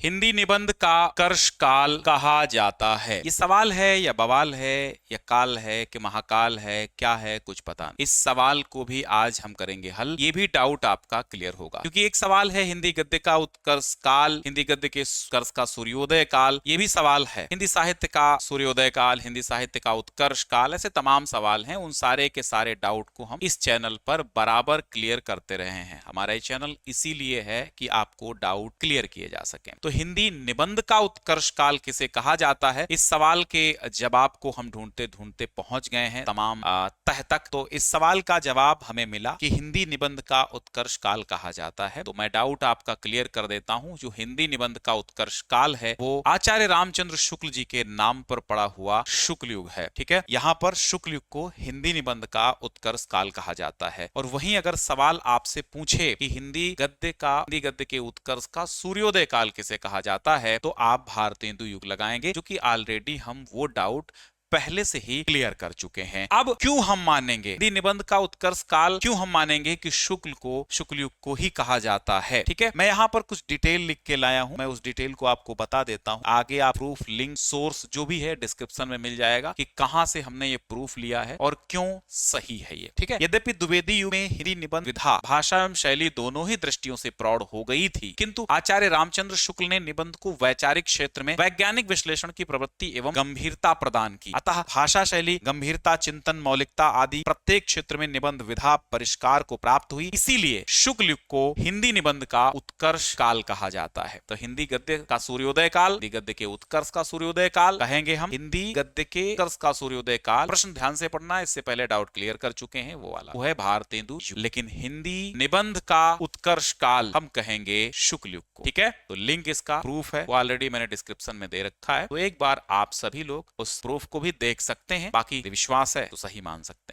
हिंदी निबंध का उत्कर्ष काल कहा जाता है? ये सवाल है या बवाल है या काल है कि महाकाल है, क्या है कुछ पता नहीं। इस सवाल को भी आज हम करेंगे हल, ये भी डाउट आपका क्लियर होगा। क्योंकि एक सवाल है हिंदी गद्य का उत्कर्ष काल, हिंदी गद्य के उत्कर्ष का सूर्योदय काल, ये भी सवाल है। हिंदी साहित्य का सूर्योदय काल, हिंदी साहित्य का उत्कर्ष काल, ऐसे तमाम सवाल हैं। उन सारे के सारे डाउट को हम इस चैनल पर बराबर क्लियर करते रहे हैं। हमारा ये चैनल इसीलिए है कि आपको डाउट क्लियर किए जा सके। तो हिंदी निबंध का उत्कर्ष काल किसे कहा जाता है, इस सवाल के जवाब को हम ढूंढते ढूंढते पहुंच गए हैं तमाम तह तक। तो इस सवाल का जवाब हमें मिला कि हिंदी निबंध का उत्कर्ष काल कहा जाता है। तो मैं डाउट आपका क्लियर कर देता हूं। जो हिंदी निबंध का उत्कर्ष काल है वो आचार्य रामचंद्र शुक्ल जी के नाम पर पड़ा हुआ शुक्ल युग है। ठीक है, यहाँ पर शुक्ल युग को हिंदी निबंध का उत्कर्ष काल कहा जाता है। और वहीं अगर सवाल आपसे पूछे कि हिंदी गद्य के उत्कर्ष का सूर्योदय काल किसे कहा जाता है, तो आप भारतेंदु युग लगाएंगे, जो कि ऑलरेडी हम वो डाउट पहले से ही क्लियर कर चुके हैं। अब क्यों हम मानेंगे हिंदी निबंध का उत्कर्ष काल, क्यों हम मानेंगे कि शुक्ल युग को ही कहा जाता है? ठीक है, मैं यहाँ पर कुछ डिटेल लिख के लाया हूं, मैं उस डिटेल को आपको बता देता हूं। आगे आप प्रूफ, लिंक, सोर्स जो भी है डिस्क्रिप्शन में मिल जाएगा कि कहां से हमने ये प्रूफ लिया है और क्यों सही है ये। ठीक है, यद्यपि द्विवेदी युग में हिंदी निबंध विधा, भाषा एवं शैली दोनों ही दृष्टियों से प्रौढ़ हो गई थी, किंतु आचार्य रामचंद्र शुक्ल ने निबंध को वैचारिक क्षेत्र में वैज्ञानिक विश्लेषण की प्रवृत्ति एवं गंभीरता प्रदान की। अतः भाषा शैली, गंभीरता, चिंतन, मौलिकता आदि प्रत्येक क्षेत्र में निबंध विधा परिष्कार को प्राप्त हुई। इसीलिए शुक्ल युग को हिंदी निबंध का उत्कर्ष काल कहा जाता है। तो हिंदी गद्य का सूर्योदय काल, हिंदी गद्य के उत्कर्ष का सूर्योदय काल कहेंगे हम। हिंदी गद्य के उत्कर्ष का सूर्योदय काल, प्रश्न ध्यान से पढ़ना, इससे पहले डाउट क्लियर कर चुके हैं, वो वाला वो है भारतेंदु युग। लेकिन हिंदी निबंध का उत्कर्ष काल हम कहेंगे शुक्ल युग को। ठीक है, तो लिंक इसका प्रूफ है, वो ऑलरेडी मैंने डिस्क्रिप्शन में दे रखा है। तो एक बार आप सभी लोग उस प्रूफ को भी देख सकते हैं। बाकी विश्वास है तो सही मान सकते हैं।